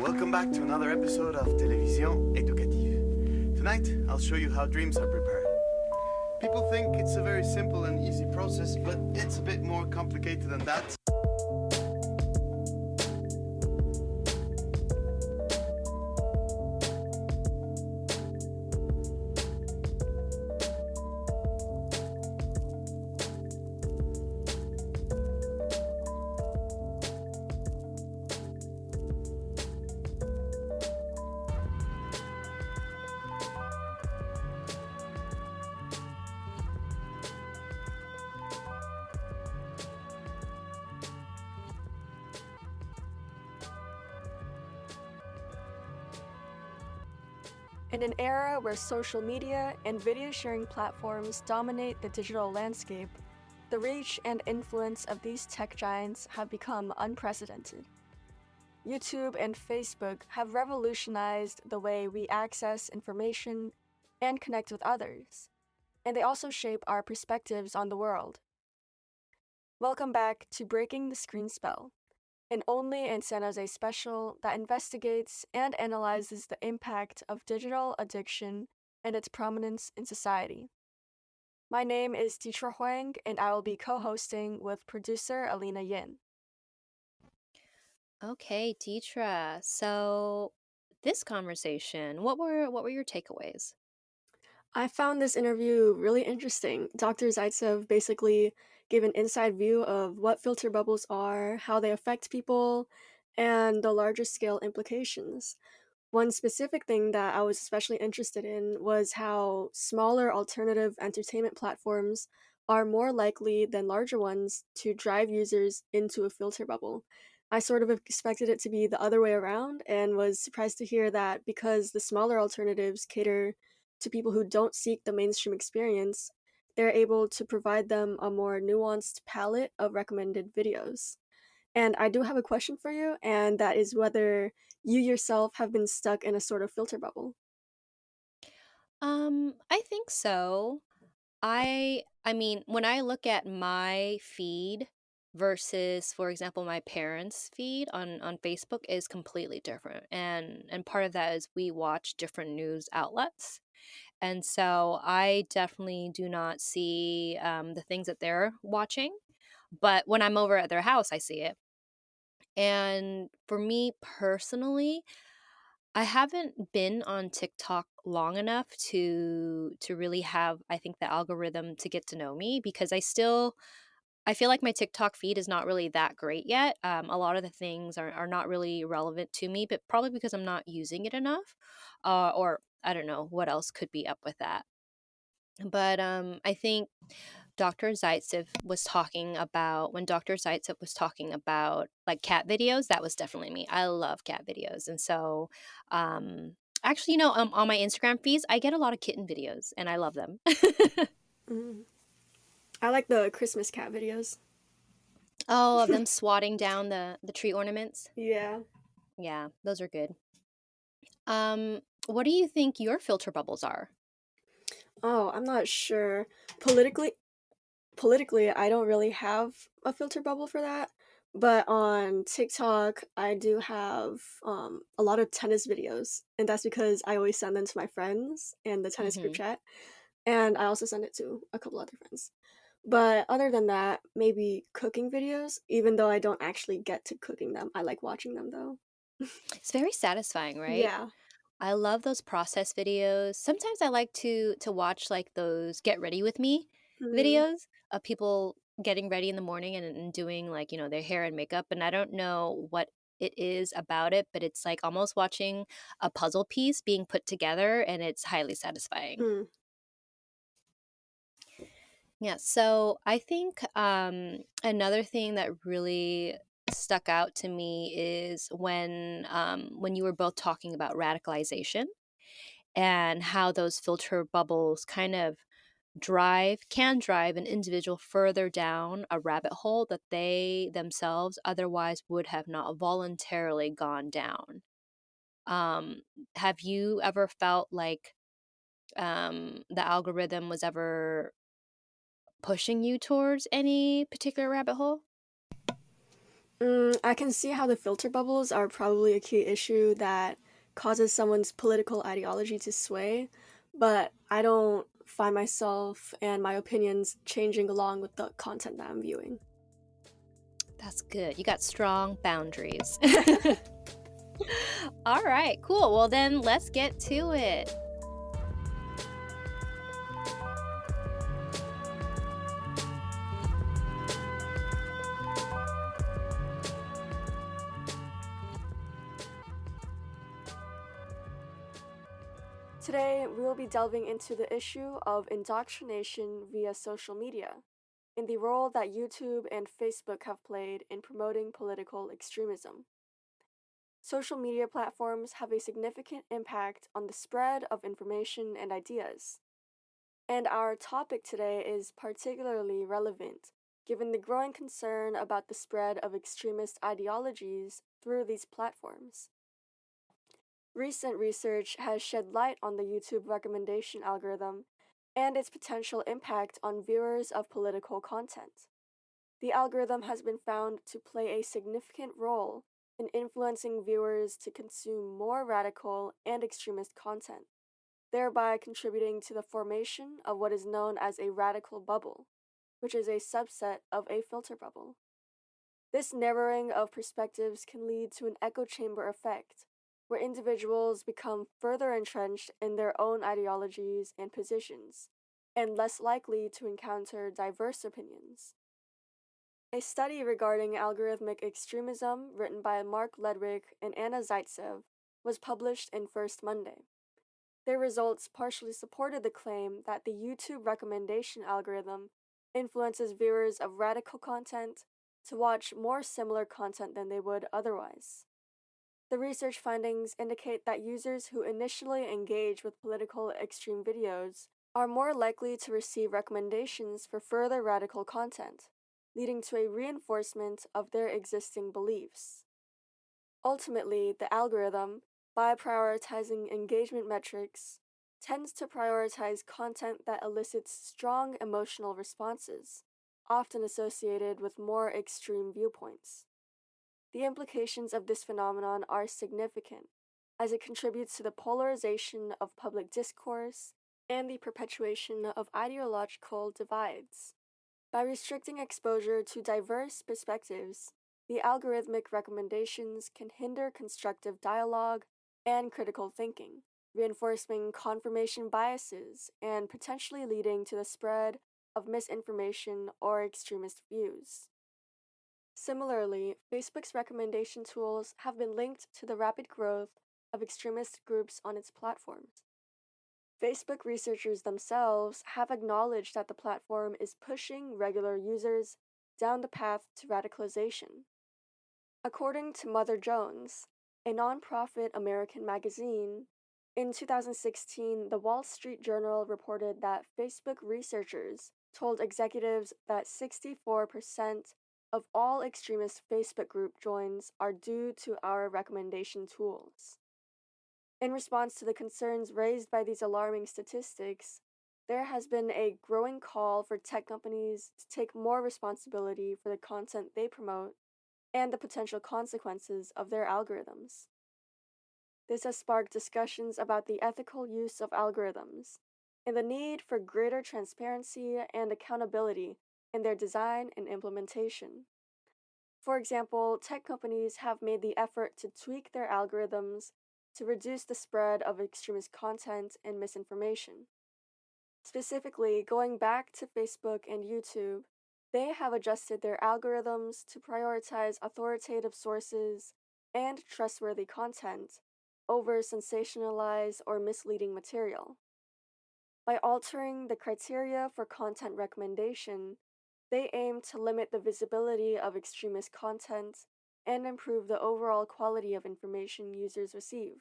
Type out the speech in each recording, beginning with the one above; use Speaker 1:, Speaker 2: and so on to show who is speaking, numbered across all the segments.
Speaker 1: Welcome back to another episode of Télévision Éducative. Tonight, I'll show you how dreams are prepared. People think it's a very simple and easy process, but it's a bit more complicated than that.
Speaker 2: In an era where social media and video sharing platforms dominate the digital landscape, the reach and influence of these tech giants have become unprecedented. YouTube and Facebook have revolutionized the way we access information and connect with others, and they also shape our perspectives on the world. Welcome back to Breaking the Screen Spell, an only in San Jose special that investigates and analyzes the impact of digital addiction and its prominence in society. My name is Teacher Huang, and I will be co-hosting with producer Alina Yin.
Speaker 3: Okay, Deetra. So this conversation, what were your takeaways?
Speaker 2: I found this interview really interesting. Dr. Zaitsev basically gave an inside view of what filter bubbles are, how they affect people, and the larger scale implications. One specific thing that I was especially interested in was how smaller alternative entertainment platforms are more likely than larger ones to drive users into a filter bubble. I sort of expected it to be the other way around and was surprised to hear that because the smaller alternatives cater to people who don't seek the mainstream experience, they're able to provide them a more nuanced palette of recommended videos. And I do have a question for you, and that is whether you yourself have been stuck in a sort of filter bubble.
Speaker 3: I think so. I mean, when I look at my feed versus, for example, my parents' feed on Facebook is completely different. And part of that is we watch different news outlets. And so I definitely do not see the things that they're watching. But when I'm over at their house, I see it. And for me personally, I haven't been on TikTok long enough to really have, I think, the algorithm to get to know me because I feel like my TikTok feed is not really that great yet. A lot of the things are not really relevant to me, but probably because I'm not using it enough, or I don't know what else could be up with that. But I think Dr. Zaitsev was talking about when Dr. Zaitsev was talking about like cat videos, that was definitely me. I love cat videos. And so actually, on my Instagram feeds, I get a lot of kitten videos and I love them.
Speaker 2: Mm. I like the Christmas cat videos.
Speaker 3: Oh, of them swatting down the tree ornaments.
Speaker 2: Yeah.
Speaker 3: Yeah, those are good. What do you think your filter bubbles are?
Speaker 2: Oh, I'm not sure. Politically, I don't really have a filter bubble for that. But on TikTok, I do have a lot of tennis videos, and that's because I always send them to my friends in the tennis group
Speaker 3: Hmm.
Speaker 2: chat, and I also send it to a couple other friends. But other than that, maybe cooking videos, even though I don't actually get to cooking them. I like watching them though.
Speaker 3: It's very satisfying, right?
Speaker 2: Yeah.
Speaker 3: I love those process videos. Sometimes I like to watch like those get ready with me
Speaker 2: Mhm.
Speaker 3: videos of people getting ready in the morning and doing like, their hair and makeup. And I don't know what it is about it, but it's like almost watching a puzzle piece being put together and it's highly satisfying.
Speaker 2: Mm.
Speaker 3: Yeah. So I think another thing that really stuck out to me is when you were both talking about radicalization and how those filter bubbles kind of can drive an individual further down a rabbit hole that they themselves otherwise would have not voluntarily gone down. Um, have you ever felt like the algorithm was ever pushing you towards any particular rabbit hole?
Speaker 2: I can see how the filter bubbles are probably a key issue that causes someone's political ideology to sway, but I don't find myself and my opinions changing along with the content that I'm viewing.
Speaker 3: That's good. You got strong boundaries. All right, cool. Well, then let's get to it.
Speaker 2: Today, we will be delving into the issue of indoctrination via social media and the role that YouTube and Facebook have played in promoting political extremism. Social media platforms have a significant impact on the spread of information and ideas. And our topic today is particularly relevant given the growing concern about the spread of extremist ideologies through these platforms. Recent research has shed light on the YouTube recommendation algorithm and its potential impact on viewers of political content. The algorithm has been found to play a significant role in influencing viewers to consume more radical and extremist content, thereby contributing to the formation of what is known as a radical bubble, which is a subset of a filter bubble. This narrowing of perspectives can lead to an echo chamber effect, where individuals become further entrenched in their own ideologies and positions, and less likely to encounter diverse opinions. A study regarding algorithmic extremism, written by Mark Ledwick and Anna Zaitsev, was published in First Monday. Their results partially supported the claim that the YouTube recommendation algorithm influences viewers of radical content to watch more similar content than they would otherwise. The research findings indicate that users who initially engage with political extreme videos are more likely to receive recommendations for further radical content, leading to a reinforcement of their existing beliefs. Ultimately, the algorithm, by prioritizing engagement metrics, tends to prioritize content that elicits strong emotional responses, often associated with more extreme viewpoints. The implications of this phenomenon are significant, as it contributes to the polarization of public discourse and the perpetuation of ideological divides. By restricting exposure to diverse perspectives, the algorithmic recommendations can hinder constructive dialogue and critical thinking, reinforcing confirmation biases and potentially leading to the spread of misinformation or extremist views. Similarly, Facebook's recommendation tools have been linked to the rapid growth of extremist groups on its platforms. Facebook researchers themselves have acknowledged that the platform is pushing regular users down the path to radicalization. According to Mother Jones, a nonprofit American magazine, in 2016, the Wall Street Journal reported that Facebook researchers told executives that 64% of all extremist Facebook group joins are due to our recommendation tools. In response to the concerns raised by these alarming statistics, there has been a growing call for tech companies to take more responsibility for the content they promote and the potential consequences of their algorithms. This has sparked discussions about the ethical use of algorithms and the need for greater transparency and accountability in their design and implementation. For example, tech companies have made the effort to tweak their algorithms to reduce the spread of extremist content and misinformation. Specifically, going back to Facebook and YouTube, they have adjusted their algorithms to prioritize authoritative sources and trustworthy content over sensationalized or misleading material. By altering the criteria for content recommendation, they aim to limit the visibility of extremist content and improve the overall quality of information users receive.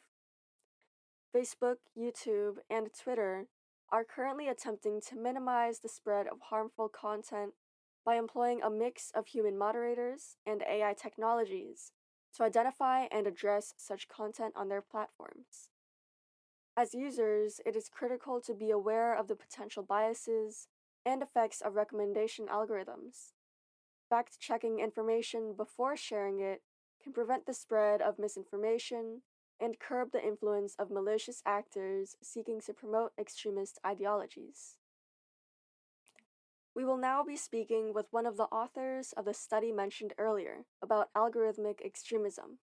Speaker 2: Facebook, YouTube, and Twitter are currently attempting to minimize the spread of harmful content by employing a mix of human moderators and AI technologies to identify and address such content on their platforms. As users, it is critical to be aware of the potential biases and effects of recommendation algorithms. fact checking information before sharing it can prevent the spread of misinformation and curb the influence of malicious actors seeking to promote extremist ideologies. We will now be speaking with one of the authors of the study mentioned earlier about algorithmic extremism.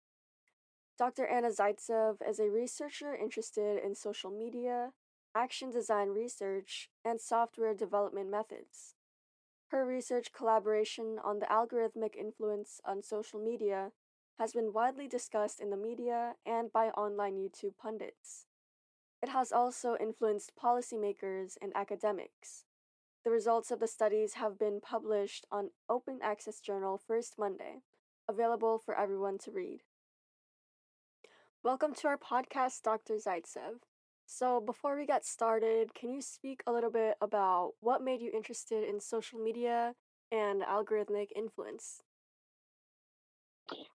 Speaker 2: Dr. Anna Zaitsev is a researcher interested in social media, action design research, and software development methods. Her research collaboration on the algorithmic influence on social media has been widely discussed in the media and by online YouTube pundits. It has also influenced policymakers and academics. The results of the studies have been published on Open Access Journal First Monday, available for everyone to read. Welcome to our podcast, Dr. Zaitsev. So, before we get started, can you speak a little bit about what made you interested in social media and algorithmic influence?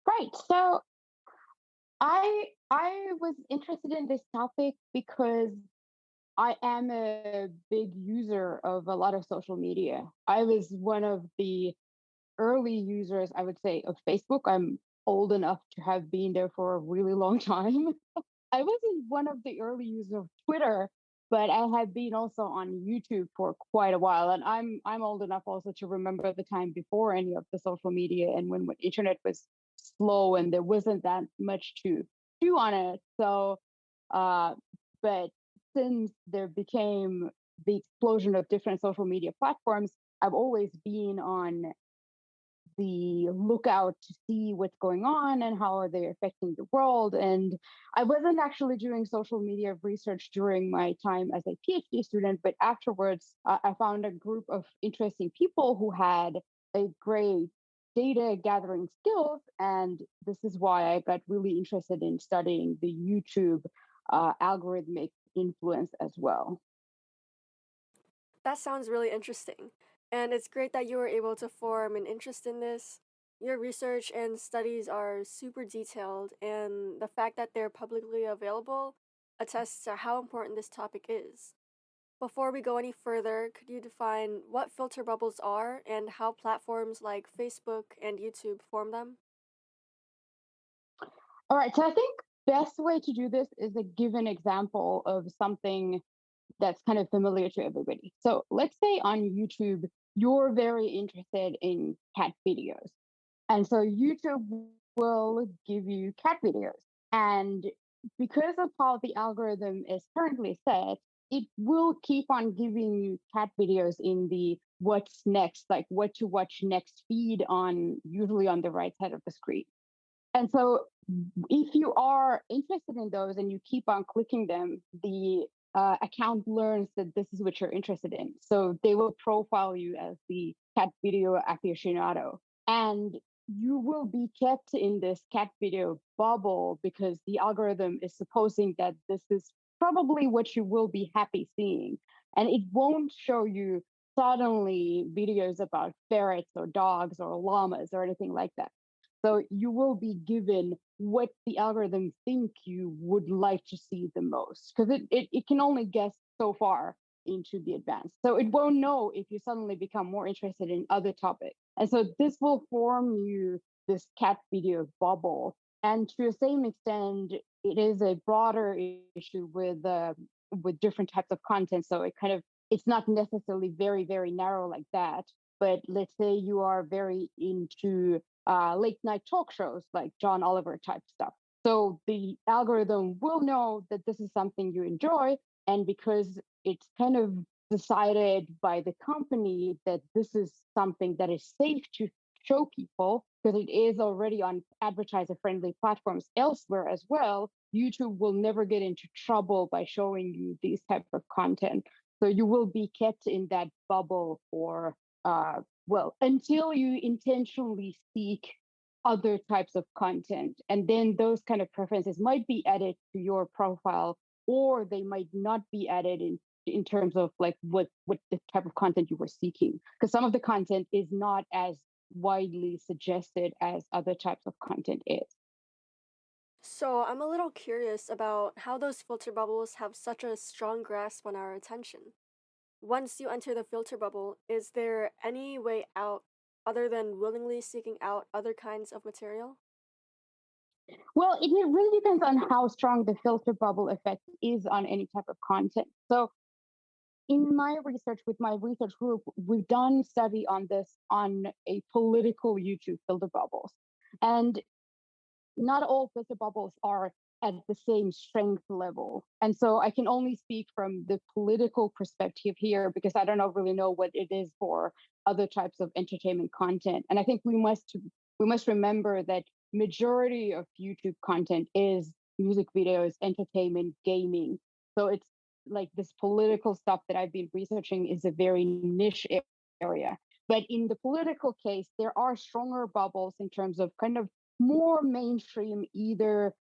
Speaker 4: Right. So I was interested in this topic because I am a big user of a lot of social media. I was one of the early users, I would say, of Facebook. I'm old enough to have been there for a really long time. I wasn't one of the early users of Twitter, but I had been also on YouTube for quite a while. And I'm old enough also to remember the time before any of the social media and when internet was slow and there wasn't that much to do on it. So uh but since there became the explosion of different social media platforms, I've always been on the lookout to see what's going on and how are they affecting the world. And I wasn't actually doing social media research during my time as a PhD student, but afterwards I found a group of interesting people who had a great data gathering skills. And this is why I got really interested in studying the YouTube algorithmic influence as well.
Speaker 2: That sounds really interesting, and it's great that you were able to form an interest in this. Your research and studies are super detailed, and the fact that they're publicly available attests to how important this topic is. Before we go any further, could you define what filter bubbles are and how platforms like Facebook and YouTube form them?
Speaker 4: All right, so I think best way to do this is to give an example of something that's kind of familiar to everybody. So let's say on YouTube, you're very interested in cat videos. And so YouTube will give you cat videos. And because of how the algorithm is currently set, it will keep on giving you cat videos in the what's next, like what to watch next feed on, usually on the right side of the screen. And so if you are interested in those and you keep on clicking them, the account learns that this is what you're interested in. So they will profile you as the cat video aficionado. And you will be kept in this cat video bubble because the algorithm is supposing that this is probably what you will be happy seeing. And it won't show you suddenly videos about ferrets or dogs or llamas or anything like that. So you will be given what the algorithm think you would like to see the most, because it can only guess so far into the advanced. So it won't know if you suddenly become more interested in other topics. And so this will form you this cat video bubble. And to the same extent, it is a broader issue with different types of content. So it's not necessarily very, very narrow like that. But let's say you are very into late night talk shows like John Oliver type stuff. So the algorithm will know that this is something you enjoy. And because it's kind of decided by the company that this is something that is safe to show people, because it is already on advertiser friendly platforms elsewhere as well, YouTube will never get into trouble by showing you these type of content. So you will be kept in that bubble for until you intentionally seek other types of content. And then those kind of preferences might be added to your profile, or they might not be added in terms of like what the type of content you were seeking. Because some of the content is not as widely suggested as other types of content is.
Speaker 2: So, I'm a little curious about how those filter bubbles have such a strong grasp on our attention. Once you enter the filter bubble, is there any way out other than willingly seeking out other kinds of material?
Speaker 4: Well, it really depends on how strong the filter bubble effect is on any type of content. So in my research with my research group, we've done study on this on a political YouTube filter bubbles. And not all filter bubbles are at the same strength level. And so I can only speak from the political perspective here because I don't really know what it is for other types of entertainment content. And I think we must remember that majority of YouTube content is music videos, entertainment, gaming. So it's like this political stuff that I've been researching is a very niche area. But in the political case, there are stronger bubbles in terms of kind of more mainstream, either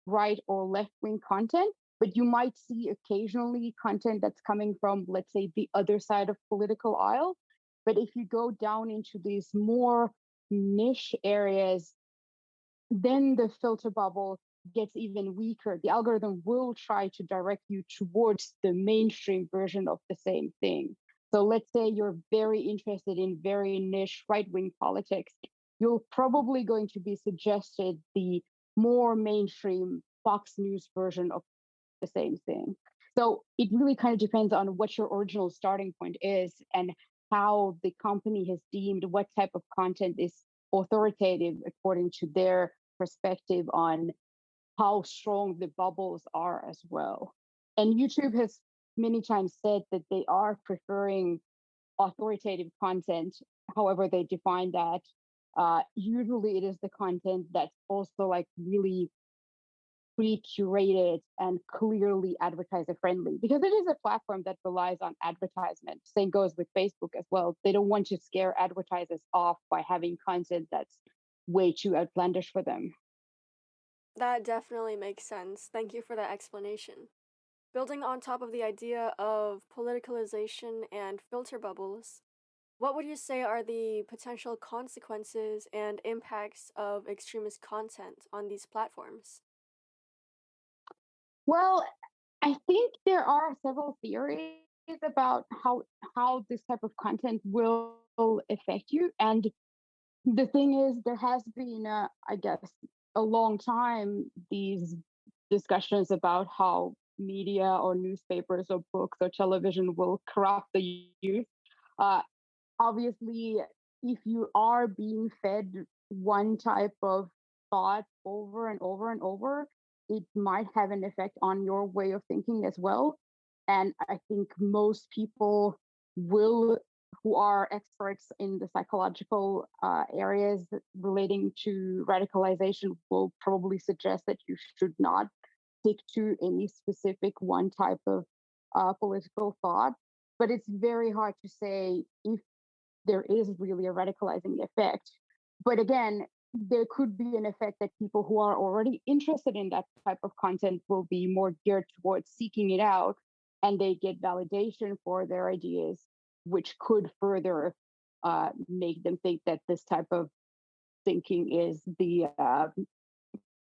Speaker 4: right or left wing content, but you might see occasionally content that's coming from, let's say, the other side of political aisle. But if you go down into these more niche areas, then the filter bubble gets even weaker. The algorithm will try to direct you towards the mainstream version of the same thing. So let's say you're very interested in very niche right-wing politics, you're probably going to be suggested the more mainstream Fox News version of the same thing. So it really kind of depends on what your original starting point is and how the company has deemed what type of content is authoritative according to their perspective on how strong the bubbles are as well. And YouTube has many times said that they are preferring authoritative content, however they define that. Usually it is the content that's also like really pre-curated and clearly advertiser friendly because it is a platform that relies on advertisement. Same goes with Facebook as well. They don't want to scare advertisers off by having content that's way too outlandish for them.
Speaker 2: That definitely makes sense. Thank you for that explanation. Building on top of the idea of politicalization and filter bubbles, what would you say are the potential consequences and impacts of extremist content on these platforms?
Speaker 4: Well, I think there are several theories about how this type of content will affect you. And the thing is, there has been, I guess, a long time these discussions about how media or newspapers or books or television will corrupt the youth. Uh, Obviously, if you are being fed one type of thought over and over and over, it might have an effect on your way of thinking as well. And I think most people will, who are experts in the psychological areas relating to radicalization, will probably suggest that you should not stick to any specific one type of political thought. But it's very hard to say if there is really a radicalizing effect. But again, there could be an effect that people who are already interested in that type of content will be more geared towards seeking it out and they get validation for their ideas, which could further make them think that this type of thinking is the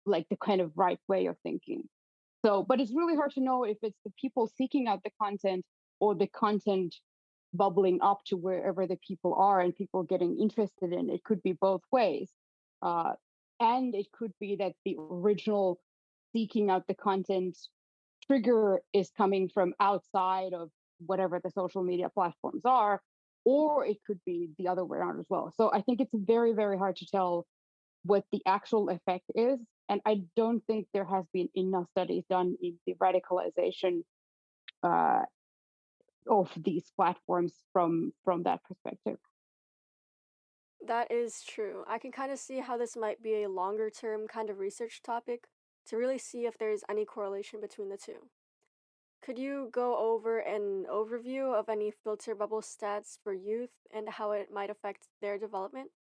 Speaker 4: like the kind of right way of thinking. So, but it's really hard to know if it's the people seeking out the content or the content bubbling up to wherever the people are and people getting interested in. It could be both ways. Uh, and it could be that the original seeking out the content trigger is coming from outside of whatever the social media platforms are, or it could be the other way around as well. So I think it's very, very hard to tell what the actual effect is. And I don't think there has been enough studies done in the radicalization uh, of these platforms from that perspective.
Speaker 2: That is true. I can kind of see how this might be a longer term kind of research topic to really see if there's any correlation between the two. Could you go over an overview of any filter bubble stats for youth and how it might affect their development?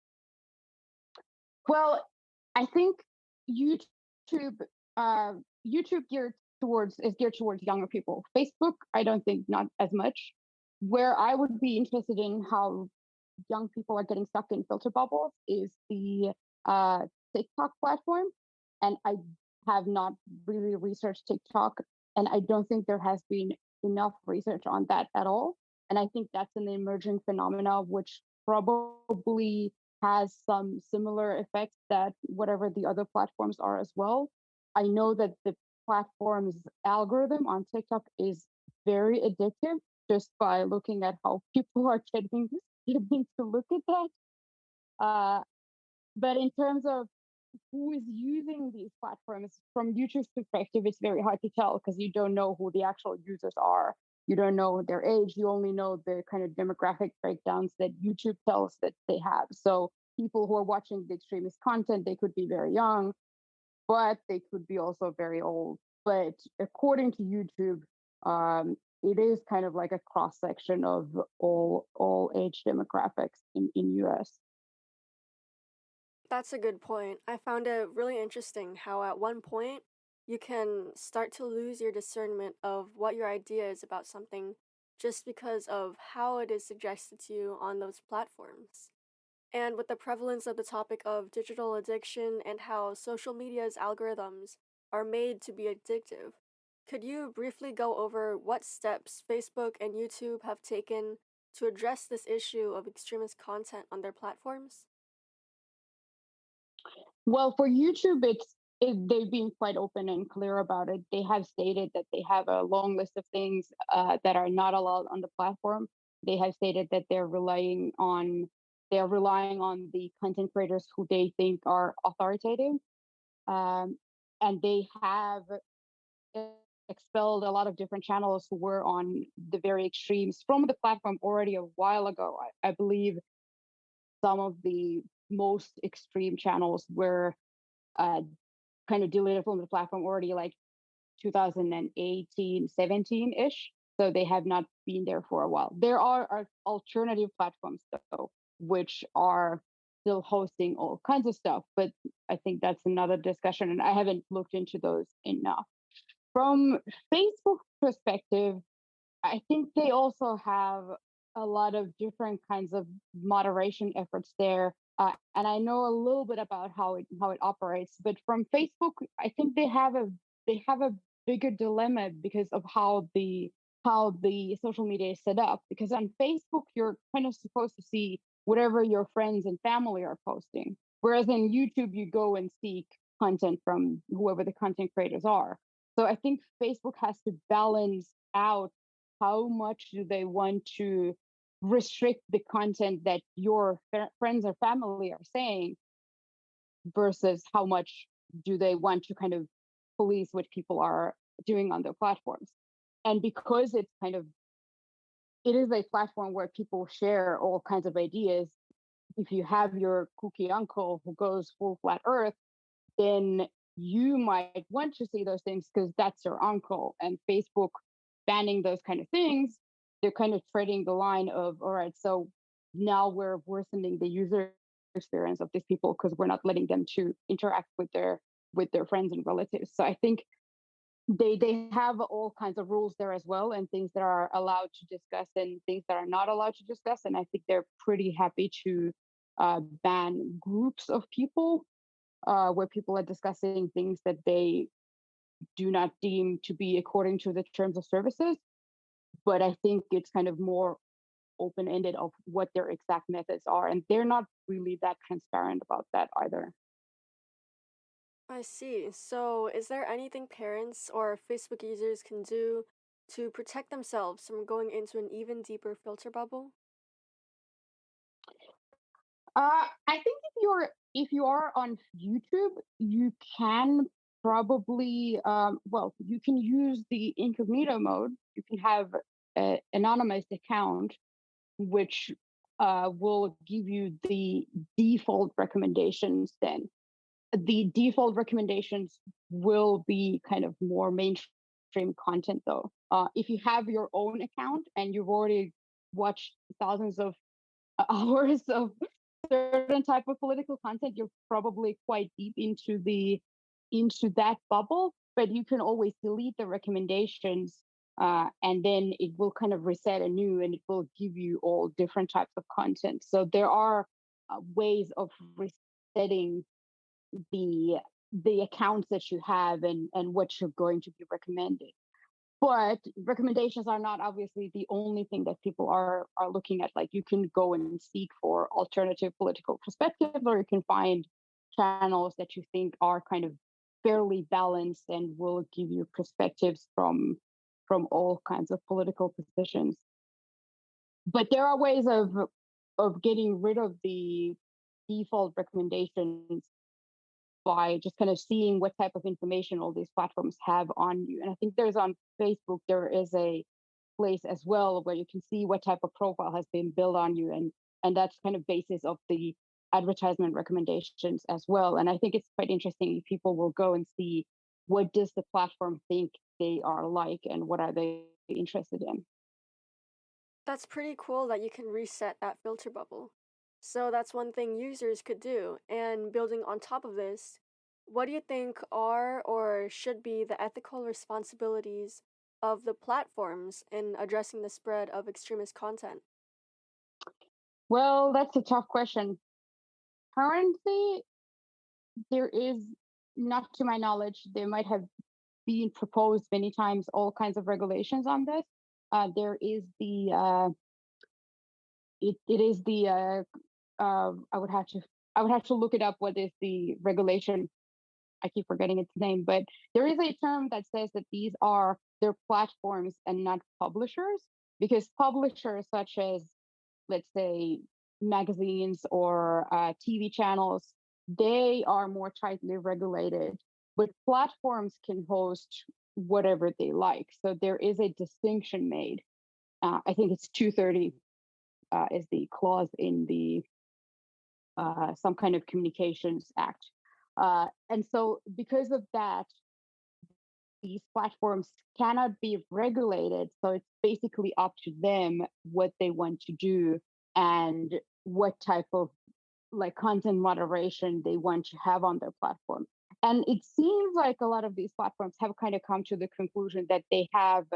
Speaker 4: Well, I think YouTube uh, YouTube geared towards younger people. Facebook, I don't think not as much. Where I would be interested in how young people are getting stuck in filter bubbles is the uh, TikTok platform, and I have not really researched TikTok, and I don't think there has been enough research on that at all. And I think that's an emerging phenomena which probably has some similar effects that whatever the other platforms are as well. I know that the platform's algorithm on TikTok is very addictive just by looking at how people are getting to look at that. Uh, but in terms of who is using these platforms from YouTube's perspective, it's very hard to tell because you don't know who the actual users are. You don't know their age. You only know the kind of demographic breakdowns that YouTube tells that they have. So people who are watching the extremist content, they could be very young, but they could be also very old. But according to YouTube, it is kind of like a cross section of all age demographics in US.
Speaker 2: That's a good point. I found it really interesting how at one point you can start to lose your discernment of what your idea is about something just because of how it is suggested to you on those platforms. And with the prevalence of the topic of digital addiction and how social media's algorithms are made to be addictive, could you briefly go over what steps Facebook and YouTube have taken to address this issue of extremist content on their platforms?
Speaker 4: Well, for YouTube, they've been quite open and clear about it. They have stated that they have a long list of things that are not allowed on the platform. They have stated that they're relying on the content creators who they think are authoritative, um, and they have e- expelled a lot of different channels who were on the very extremes from the platform already a while ago. I believe some of the most extreme channels were uh, kind of deleted from the platform already like 2018, 17-ish. So they have not been there for a while. There are alternative platforms though, which are still hosting all kinds of stuff, but I think that's another discussion, and I haven't looked into those enough. From Facebook perspective, I think they also have a lot of different kinds of moderation efforts there, and I know a little bit about how it operates. But from Facebook, I think they have a bigger dilemma because of how the social media is set up. Because on Facebook, you're kind of supposed to see whatever your friends and family are posting, whereas in YouTube, you go and seek content from whoever the content creators are. So I think Facebook has to balance out how much do they want to restrict the content that your friends or family are saying versus how much do they want to kind of police what people are doing on their platforms. And because it is a platform where people share all kinds of ideas, if you have your kooky uncle who goes full flat earth, then you might want to see those things because that's your uncle. And Facebook banning those kind of things, they're kind of treading the line of, all right, so now we're worsening the user experience of these people because we're not letting them to interact with their friends and relatives. So I think they have all kinds of rules there as well, and things that are allowed to discuss and things that are not allowed to discuss. And I think they're pretty happy to ban groups of people where people are discussing things that they do not deem to be according to the terms of services. But I think it's kind of more open ended of what their exact methods are. And they're not really that transparent about that either.
Speaker 2: I see. So, is there anything parents or Facebook users can do to protect themselves from going into an even deeper filter bubble?
Speaker 4: I think if you are on YouTube, you can probably well, you can use the incognito mode. You can have an anonymized account, which will give you the default recommendations. Then the default recommendations will be kind of more mainstream content, though. If you have your own account and you've already watched thousands of hours of certain type of political content, you're probably quite deep into that bubble. But you can always delete the recommendations, and then it will kind of reset anew, and it will give you all different types of content. So there are ways of resetting the the accounts that you have and what you're going to be recommended. But recommendations are not obviously the only thing that people are looking at. Like, you can go and seek for alternative political perspectives, or you can find channels that you think are kind of fairly balanced and will give you perspectives from all kinds of political positions. But there are ways of getting rid of the default recommendations by just kind of seeing what type of information all these platforms have on you. And I think there's on Facebook, there is a place as well where you can see what type of profile has been built on you. And that's kind of basis of the advertisement recommendations as well. And I think it's quite interesting if people will go and see what does the platform think they are like and what are they interested in.
Speaker 2: That's pretty cool that you can reset that filter bubble. So that's one thing users could do. And building on top of this, what do you think are or should be the ethical responsibilities of the platforms in addressing the spread of extremist content?
Speaker 4: Well, that's a tough question. Currently, there is, not to my knowledge, there might have been proposed many times all kinds of regulations on this. There is the it is the I would have to look it up. What is the regulation? I keep forgetting its name, but there is a term that says that these are their platforms and not publishers, because publishers such as, let's say, magazines or TV channels, they are more tightly regulated, but platforms can host whatever they like. So there is a distinction made. I think it's 230 is the clause in the some kind of communications act. And so because of that, these platforms cannot be regulated. So it's basically up to them what they want to do and what type of like content moderation they want to have on their platform. And it seems like a lot of these platforms have kind of come to the conclusion that they have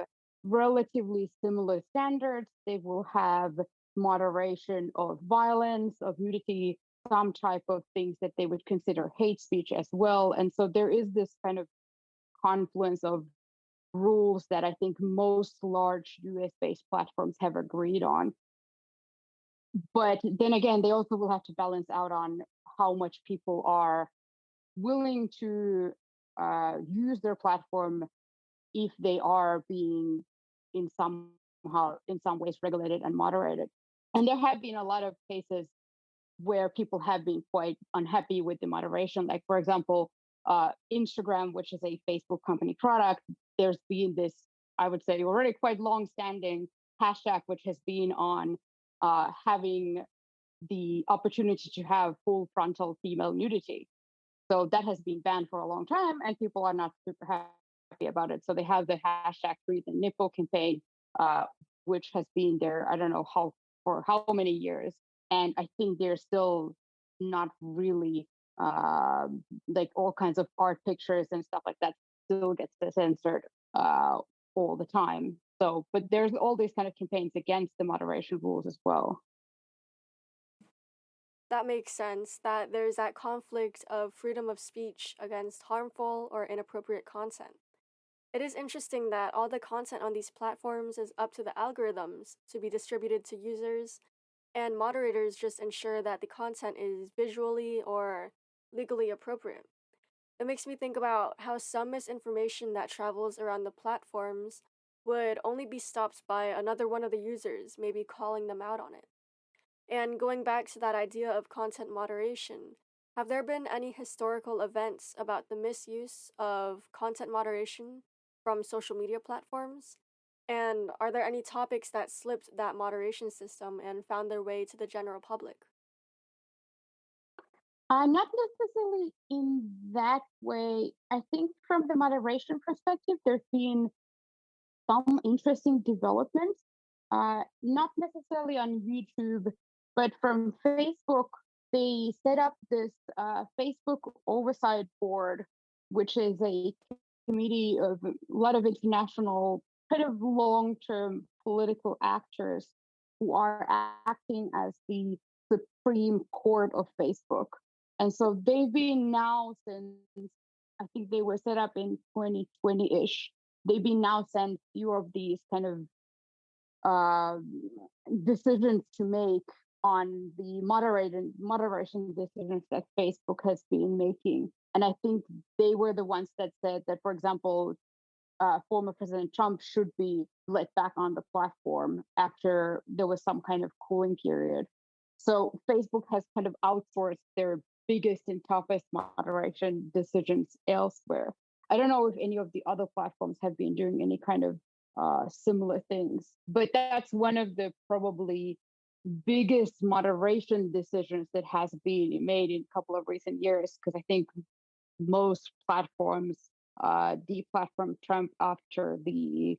Speaker 4: relatively similar standards. They will have moderation of violence, of nudity, some type of things that they would consider hate speech as well. And so there is this kind of confluence of rules that I think most large US based platforms have agreed on. But then again, they also will have to balance out on how much people are willing to use their platform if they are being in some ways regulated and moderated. And there have been a lot of cases where people have been quite unhappy with the moderation. Like, for example, Instagram, which is a Facebook company product, there's been this, I would say, already quite long-standing hashtag, which has been on having the opportunity to have full frontal female nudity. So that has been banned for a long time, and people are not super happy about it. So they have the hashtag Free the Nipple campaign, which has been there, I don't know for how many years. And I think they're still not really like all kinds of art pictures and stuff like that still gets censored all the time. So, but there's all these kind of campaigns against the moderation rules as well.
Speaker 2: That makes sense that there's that conflict of freedom of speech against harmful or inappropriate content. It is interesting that all the content on these platforms is up to the algorithms to be distributed to users, and moderators just ensure that the content is visually or legally appropriate. It makes me think about how some misinformation that travels around the platforms would only be stopped by another one of the users, maybe calling them out on it. And going back to that idea of content moderation, have there been any historical events about the misuse of content moderation from social media platforms? And are there any topics that slipped that moderation system and found their way to the general public?
Speaker 4: Not necessarily in that way. I think from the moderation perspective, there's been some interesting developments, not necessarily on YouTube, but from Facebook. They set up this Facebook Oversight Board, which is a committee of a lot of international, kind of long term political actors who are acting as the Supreme Court of Facebook. And so they've been now since, I think they were set up in 2020 ish. they've been now sent few of these kind of uh, decisions to make on the moderation decisions that Facebook has been making. And I think they were the ones that said that, for example, former President Trump should be let back on the platform after there was some kind of cooling period. So Facebook has kind of outsourced their biggest and toughest moderation decisions elsewhere. I don't know if any of the other platforms have been doing any kind of similar things, but that's one of the probably biggest moderation decisions that has been made in a couple of recent years, because I think most platforms deplatformed Trump after the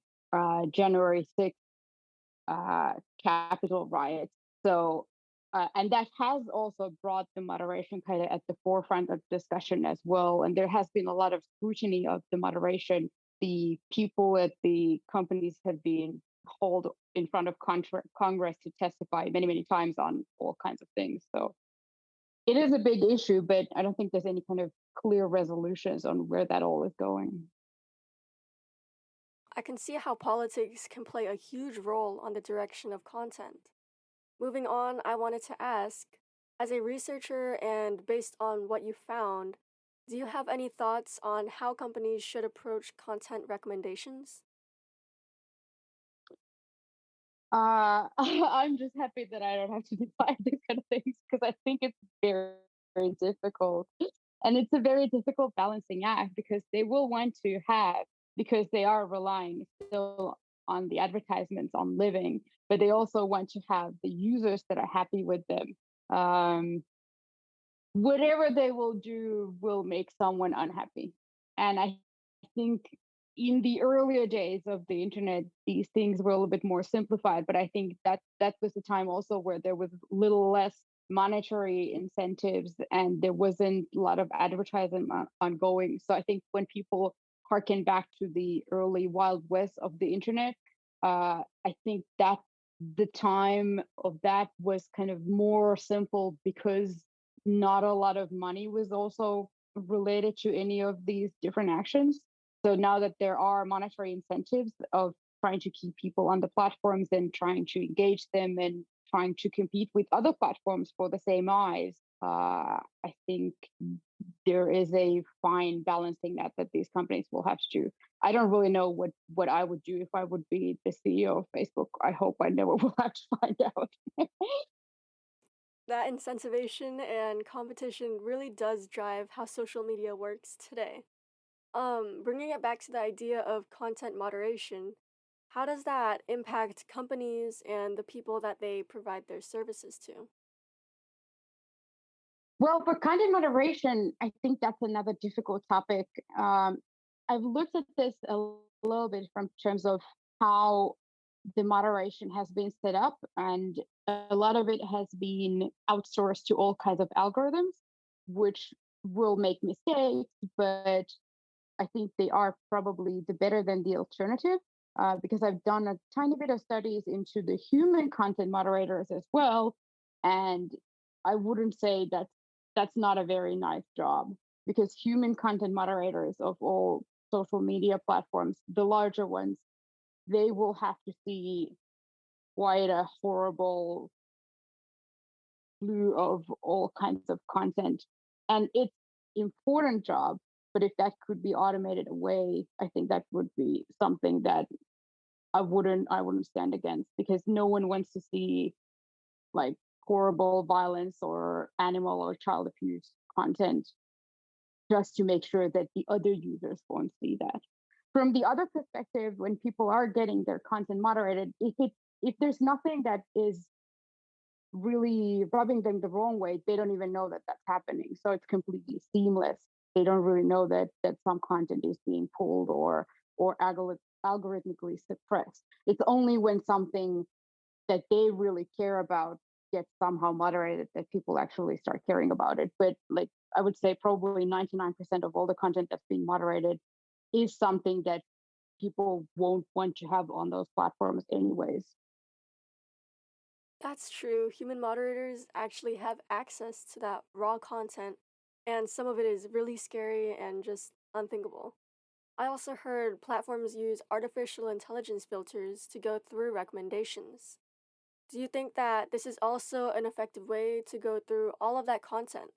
Speaker 4: January 6th Capitol riots. So, and that has also brought the moderation kind of at the forefront of discussion as well. And there has been a lot of scrutiny of the moderation. The people at the companies have been called in front of Congress to testify many, many times on all kinds of things. So it is a big issue, but I don't think there's any kind of clear resolutions on where that all is going.
Speaker 2: I can see how politics can play a huge role on the direction of content. Moving on, I wanted to ask, as a researcher and based on what you found, do you have any thoughts on how companies should approach content recommendations?
Speaker 4: I'm just happy that I don't have to decide these kind of things, because I think it's very, very difficult. And it's a very difficult balancing act, because they will want to have, because they are relying still on the advertisements on living, but they also want to have the users that are happy with them. Um, Whatever they will do will make someone unhappy. And I think in the earlier days of the internet, these things were a little bit more simplified. But I think that was the time also where there was little less monetary incentives and there wasn't a lot of advertising ongoing. So I think when people harken back to the early Wild West of the internet, I think that the time of that was kind of more simple, because not a lot of money was also related to any of these different actions. So now that there are monetary incentives of trying to keep people on the platforms and trying to engage them and trying to compete with other platforms for the same eyes, I think there is a fine balancing act that these companies will have to do. I don't really know what I would do if I would be the CEO of Facebook. I hope I never will have to find out.
Speaker 2: That incentivization and competition really does drive how social media works today. Bringing it back to the idea of content moderation, how does that impact companies and the people that they provide their services to?
Speaker 4: Well, for content moderation, I think that's another difficult topic. I've looked at this a little bit from terms of how the moderation has been set up, and a lot of it has been outsourced to all kinds of algorithms, which will make mistakes, but I think they are probably the better than the alternative. Because I've done a tiny bit of studies into the human content moderators as well, and I wouldn't say that's not a very nice job, because human content moderators of all social media platforms, the larger ones, they will have to see quite a horrible slew of all kinds of content. And it's important job, but if that could be automated away, I think that would be something that I wouldn't stand against, because no one wants to see like horrible violence or animal or child abuse content just to make sure that the other users won't see that. From the other perspective, when people are getting their content moderated, if there's nothing that is really rubbing them the wrong way, they don't even know that that's happening. So it's completely seamless. They don't really know that some content is being pulled or algorithmically suppressed. It's only when something that they really care about gets somehow moderated that people actually start caring about it. But like I would say, probably 99% of all the content that's being moderated is something that people won't want to have on those platforms anyways.
Speaker 2: That's true. Human moderators actually have access to that raw content, and some of it is really scary and just unthinkable. I also heard platforms use artificial intelligence filters to go through recommendations. Do you think that this is also an effective way to go through all of that content?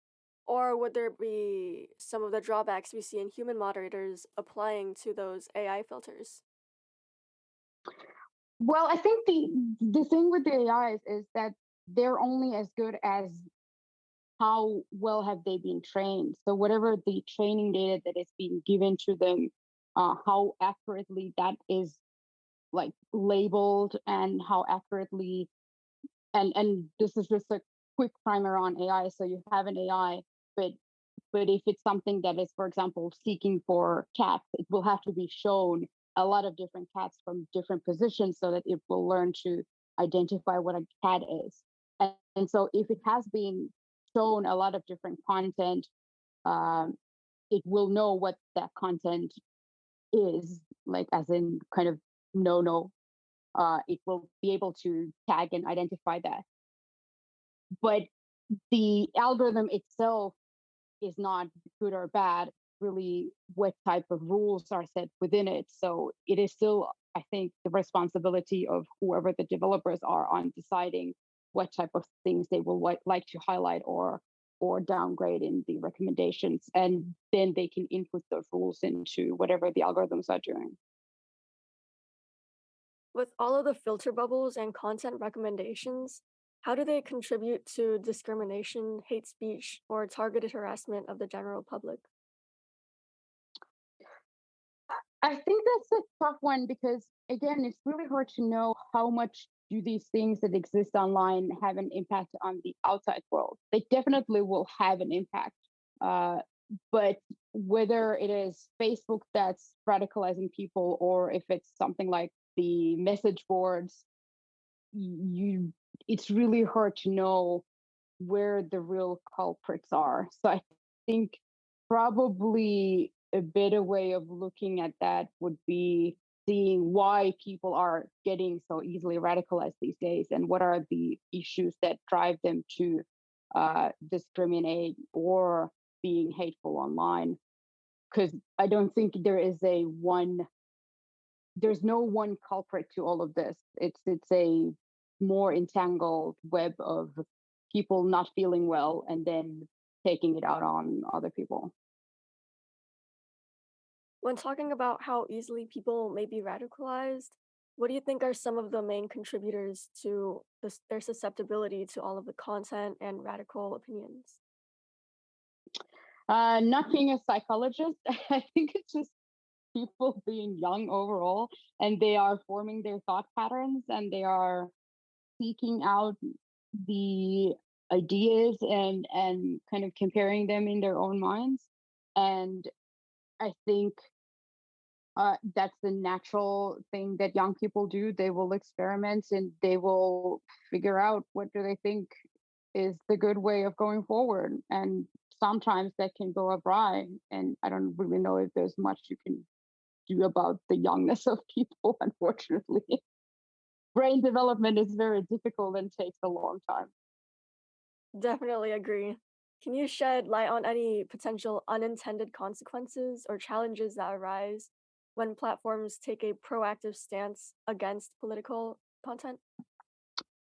Speaker 2: Or would there be some of the drawbacks we see in human moderators applying to those AI filters?
Speaker 4: Well, I think the thing with the AIs is that they're only as good as how well have they been trained. So whatever the training data that is being given to them, how accurately that is like labeled and how accurately and this is just a quick primer on AI. So you have an AI, but if it's something that is, for example, seeking for cats, it will have to be shown a lot of different cats from different positions so that it will learn to identify what a cat is. And so if it has been shown a lot of different content, um, it will know what that content is, like as in kind of no. It will be able to tag and identify that. But the algorithm itself is not good or bad, really what type of rules are set within it. So it is still, I think, the responsibility of whoever the developers are on deciding what type of things they will like to highlight or downgrade in the recommendations. And then they can input those rules into whatever the algorithms are doing.
Speaker 2: With all of the filter bubbles and content recommendations, how do they contribute to discrimination, hate speech, or targeted harassment of the general public?
Speaker 4: I think that's a tough one because again, it's really hard to know how much do these things that exist online have an impact on the outside world. They definitely will have an impact, uh, but whether it is Facebook that's radicalizing people or if it's something like the message boards, you it's really hard to know where the real culprits are. So I think probably a better way of looking at that would be seeing why people are getting so easily radicalized these days and what are the issues that drive them to discriminate or being hateful online. Because I don't think there's no one culprit to all of this. It's a more entangled web of people not feeling well and then taking it out on other people.
Speaker 2: When talking about how easily people may be radicalized, what do you think are some of the main contributors to their susceptibility to all of the content and radical opinions?
Speaker 4: Not being a psychologist, I think it's just people being young overall, and they are forming their thought patterns and they are seeking out the ideas and kind of comparing them in their own minds. And I think that's the natural thing that young people do. They will experiment and they will figure out what do they think is the good way of going forward. And sometimes that can go awry. And I don't really know if there's much you can do about the youngness of people, unfortunately. Brain development is very difficult and takes a long time.
Speaker 2: Definitely agree. Can you shed light on any potential unintended consequences or challenges that arise when platforms take a proactive stance against political content?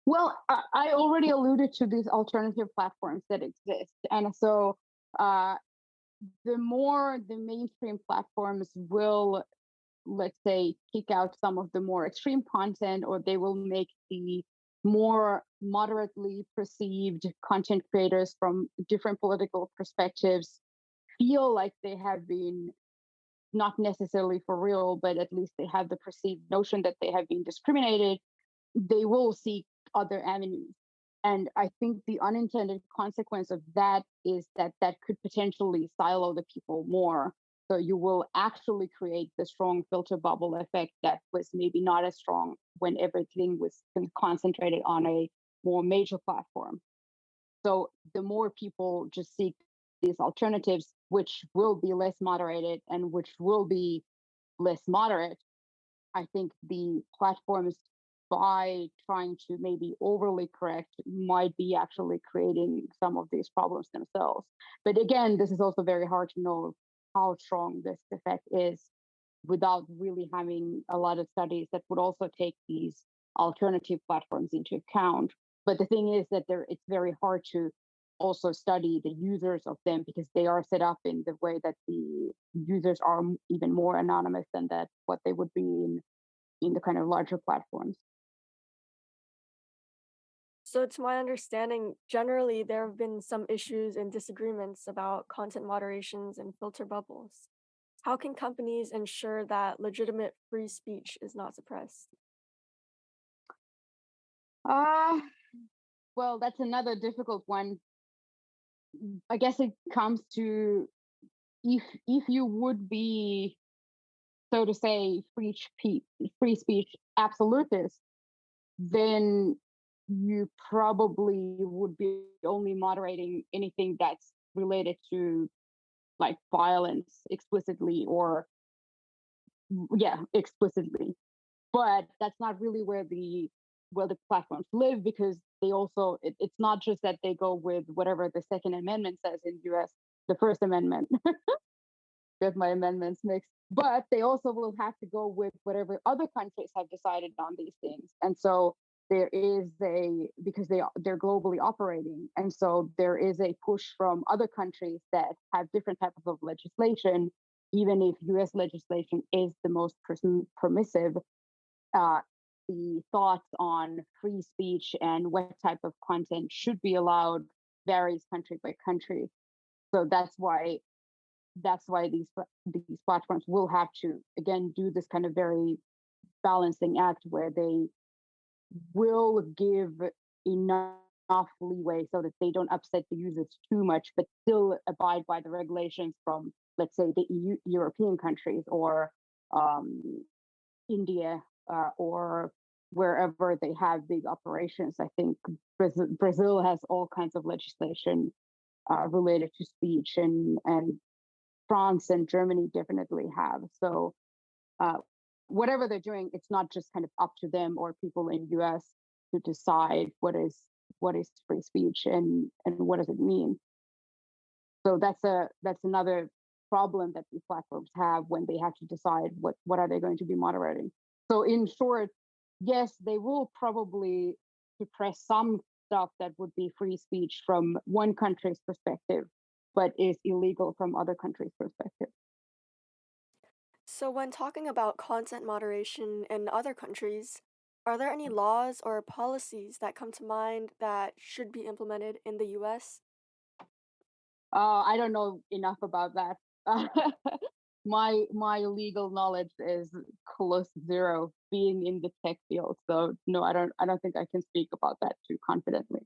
Speaker 4: Well, I already alluded to these alternative platforms that exist. And so uh, the more the mainstream platforms will, let's say, kick out some of the more extreme content, or they will make the more moderately perceived content creators from different political perspectives feel like they have been not necessarily for real, but at least they have the perceived notion that they have been discriminated, they will seek other avenues. And I think the unintended consequence of that is that that could potentially silo the people more. So you will actually create the strong filter bubble effect that was maybe not as strong when everything was concentrated on a more major platform. So the more people just seek these alternatives, which will be less moderated and which will be less moderate, I think the platforms, by trying to maybe overly correct, might be actually creating some of these problems themselves. But again, this is also very hard to know how strong this effect is. without really having a lot of studies that would also take these alternative platforms into account. But the thing is that it's very hard to also study the users of them because they are set up in the way that the users are even more anonymous than that what they would be in the kind of larger platforms.
Speaker 2: So, to my understanding, generally there have been some issues and disagreements about content moderations and filter bubbles. How can companies ensure that legitimate free speech is not suppressed?
Speaker 4: Uh, well, that's another difficult one. I guess it comes to if you would be, so to say, free speech absolutist, then you probably would be only moderating anything that's related to like violence explicitly or yeah, explicitly. But that's not really where the platforms live because they also it's not just that they go with whatever the Second Amendment says in US, the First Amendment, get my amendments mixed. But they also will have to go with whatever other countries have decided on these things. And so there is a because they're globally operating, and so there is a push from other countries that have different types of legislation. Even if U.S. legislation is the most permissive, uh, the thoughts on free speech and what type of content should be allowed varies country by country. So that's why these platforms will have to again do this kind of very balancing act where they will give enough leeway so that they don't upset the users too much, but still abide by the regulations from, let's say, the European countries or um, India or wherever they have big operations. I think Brazil has all kinds of legislation related to speech, and France and Germany definitely have. So uh, whatever they're doing, it's not just kind of up to them or people in US to decide what is free speech and what does it mean. So that's another problem that these platforms have when they have to decide what are they going to be moderating. So in short, yes, they will probably suppress some stuff that would be free speech from one country's perspective, but is illegal from other countries' perspective.
Speaker 2: So, when talking about content moderation in other countries, are there any laws or policies that come to mind that should be implemented in the US?
Speaker 4: I don't know enough about that. My legal knowledge is close to zero, being in the tech field. So no, I don't think I can speak about that too confidently.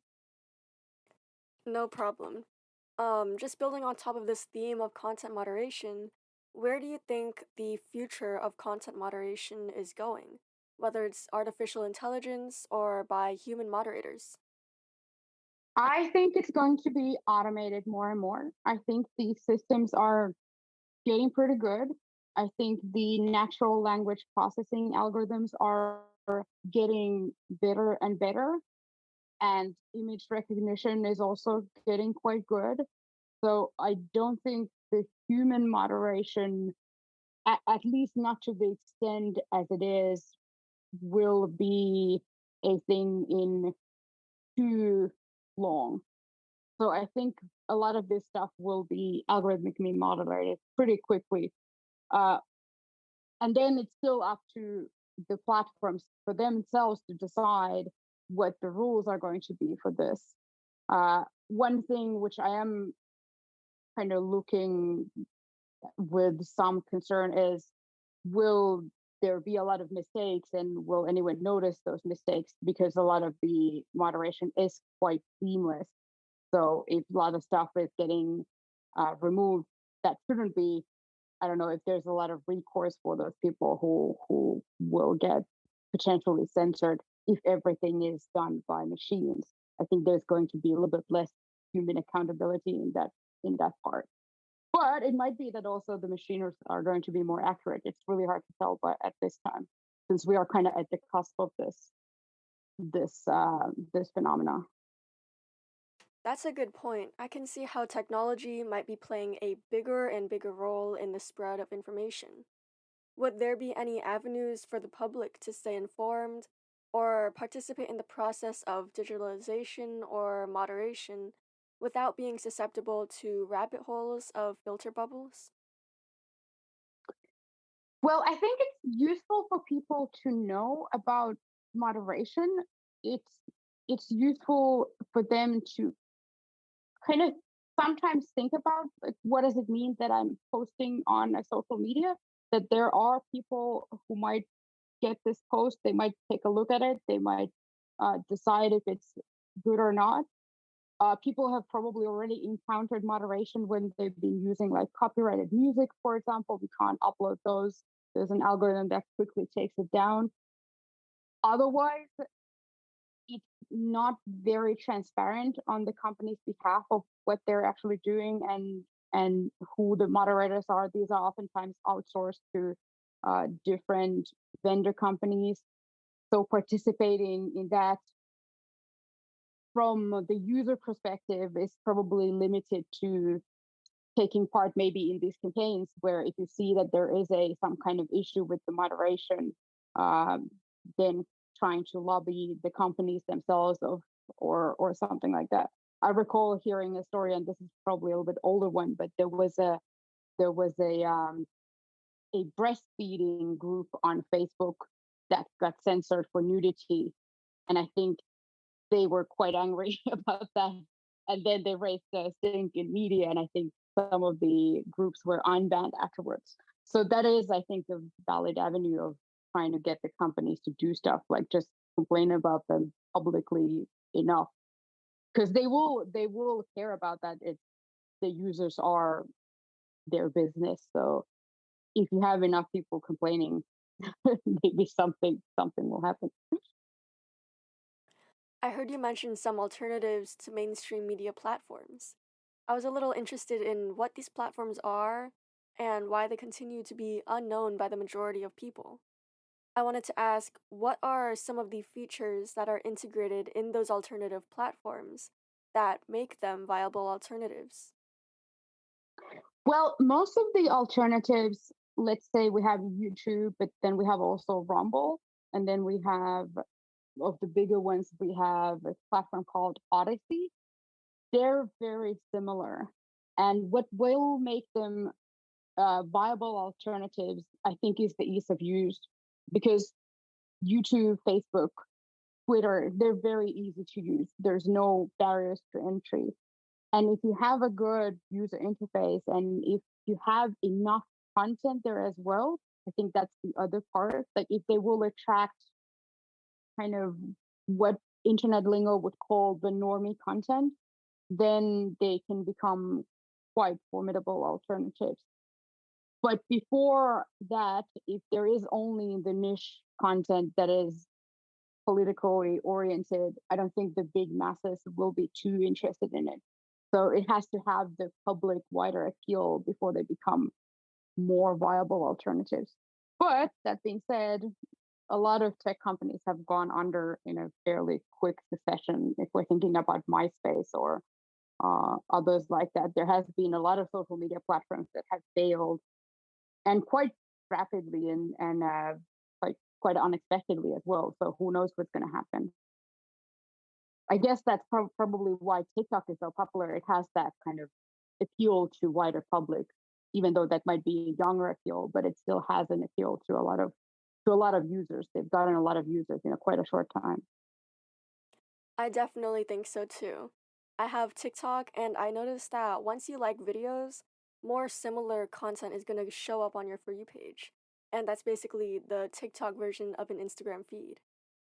Speaker 2: No problem. Just building on top of this theme of content moderation, where do you think the future of content moderation is going? Whether it's artificial intelligence or by human moderators?
Speaker 4: I think it's going to be automated more and more. I think these systems are getting pretty good. I think the natural language processing algorithms are getting better and better, and image recognition is also getting quite good. So I don't think the human moderation, at least not to the extent as it is, will be a thing in too long. So I think a lot of this stuff will be algorithmically moderated pretty quickly. Uh, and then it's still up to the platforms for themselves to decide what the rules are going to be for this. One thing which I am kind of looking with some concern is, will there be a lot of mistakes and will anyone notice those mistakes, because a lot of the moderation is quite seamless. So if a lot of stuff is getting removed that shouldn't be, I don't know if there's a lot of recourse for those people who will get potentially censored if everything is done by machines. I think there's going to be a little bit less human accountability in that part. But it might be that also the machines are going to be more accurate. It's really hard to tell, but at this time, since we are kind of at the cusp of this phenomena.
Speaker 2: That's a good point. I can see how technology might be playing a bigger and bigger role in the spread of information. Would there be any avenues for the public to stay informed or participate in the process of digitalization or moderation without being susceptible to rabbit holes of filter bubbles?
Speaker 4: Well, I think it's useful for people to know about moderation. It's it's useful for them to kind of sometimes think about, like, what does it mean that I'm posting on a social media? That there are people who might get this post, they might take a look at it, they might decide if it's good or not. People have probably already encountered moderation when they've been using like copyrighted music, for example. We can't upload those. There's an algorithm that quickly takes it down. Otherwise, it's not very transparent on the company's behalf of what they're actually doing and who the moderators are. These are oftentimes outsourced to different vendor companies. So participating in that from the user perspective is probably limited to taking part maybe in these campaigns where if you see that there is a some kind of issue with the moderation, um, then trying to lobby the companies themselves of or something like that. I recall hearing a story, and this is probably a little bit older one, but there was a breastfeeding group on Facebook that got censored for nudity, and I think they were quite angry about that. And then they raised the stink in media, and I think some of the groups were unbanned afterwards. So that is, I think, a valid avenue of trying to get the companies to do stuff like just complain about them publicly enough, because they will care about that. It's the users are their business. So if you have enough people complaining, maybe something will happen.
Speaker 2: I heard you mention some alternatives to mainstream media platforms. I was a little interested in what these platforms are and why they continue to be unknown by the majority of people. I wanted to ask, what are some of the features that are integrated in those alternative platforms that make them viable alternatives?
Speaker 4: Well, most of the alternatives, let's say we have YouTube, but then we have also Rumble, and then we have of the bigger ones, we have a platform called Odyssey. They're very similar. And what will make them viable alternatives, I think, is the ease of use, because YouTube, Facebook, Twitter, they're very easy to use. There's no barriers to entry. And if you have a good user interface and if you have enough content there as well, I think that's the other part. Like if they will attract kind of what internet lingo would call the normie content, then they can become quite formidable alternatives. But before that, if there is only the niche content that is politically oriented, I don't think the big masses will be too interested in it. So it has to have the public wider appeal before they become more viable alternatives. But that being said, a lot of tech companies have gone under in a fairly quick succession. If we're thinking about MySpace or others like that, there has been a lot of social media platforms that have failed, and quite rapidly and like quite unexpectedly as well. So who knows what's going to happen? I guess that's probably why TikTok is so popular. It has that kind of appeal to wider public, even though that might be a younger appeal, but it still has an appeal to a lot of users. They've gotten a lot of users in quite a short time.
Speaker 2: I definitely think so too. I have TikTok and I noticed that once you like videos, more similar content is going to show up on your For You page. And that's basically the TikTok version of an Instagram feed.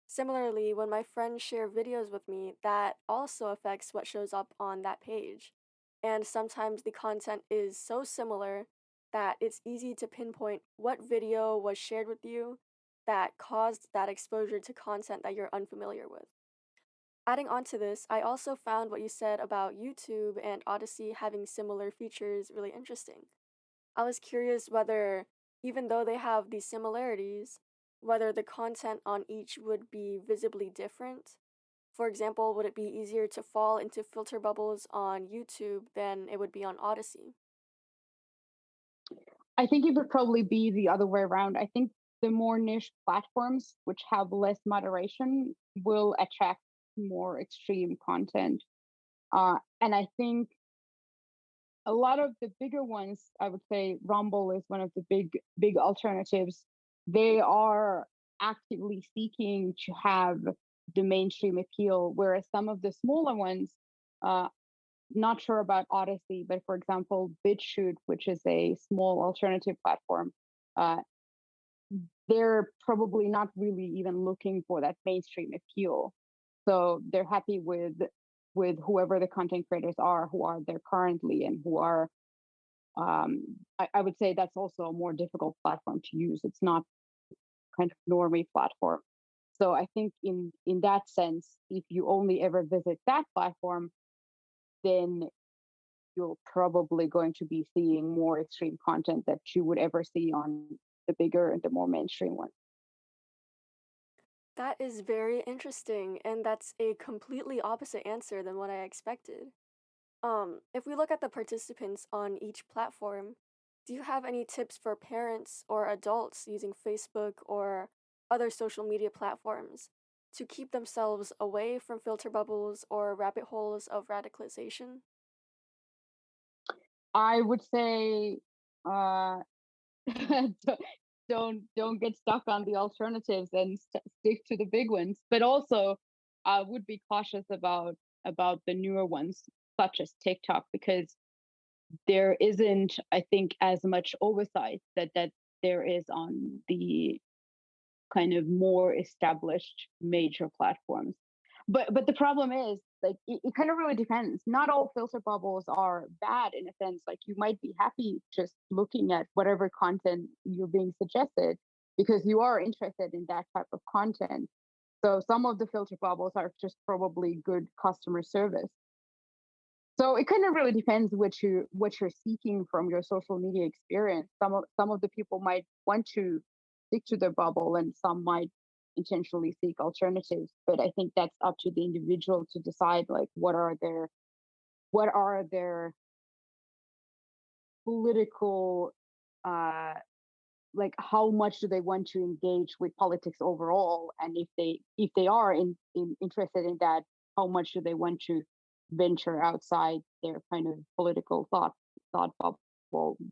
Speaker 2: Similarly, when my friends share videos with me, that also affects what shows up on that page. And sometimes the content is so similar that it's easy to pinpoint what video was shared with you that caused that exposure to content that you're unfamiliar with. Adding on to this, I also found what you said about YouTube and Odyssey having similar features really interesting. I was curious whether, even though they have these similarities, whether the content on each would be visibly different. For example, would it be easier to fall into filter bubbles on YouTube than it would be on Odyssey?
Speaker 4: I think it would probably be the other way around. I think the more niche platforms, which have less moderation, will attract more extreme content. And I think a lot of the bigger ones, I would say Rumble is one of the big alternatives. They are actively seeking to have the mainstream appeal, whereas some of the smaller ones, uh, not sure about Odyssey, but for example, BitChute, which is a small alternative platform, uh, they're probably not really even looking for that mainstream appeal. So they're happy with whoever the content creators are who are there currently and who are I would say that's also a more difficult platform to use. It's not kind of normie platform. So I think in that sense, if you only ever visit that platform, then you're probably going to be seeing more extreme content that you would ever see on the bigger and the more mainstream one.
Speaker 2: That is very interesting, and that's a completely opposite answer than what I expected. If we look at the participants on each platform, do you have any tips for parents or adults using Facebook or other social media platforms to keep themselves away from filter bubbles or rabbit holes of radicalization?
Speaker 4: I would say uh, don't get stuck on the alternatives and stick to the big ones. But also, I would be cautious about the newer ones, such as TikTok, because there isn't, I think, as much oversight that there is on the kind of more established major platforms. But the problem is, like, it kind of really depends. Not all filter bubbles are bad in a sense. Like, you might be happy just looking at whatever content you're being suggested because you are interested in that type of content. So some of the filter bubbles are just probably good customer service. So it kind of really depends what you're seeking from your social media experience. Some of the people might want to stick to their bubble, and some might intentionally seek alternatives. But I think that's up to the individual to decide, like, what are their political, uh, like, how much do they want to engage with politics overall, and if they are interested in that, how much do they want to venture outside their kind of political thought bubble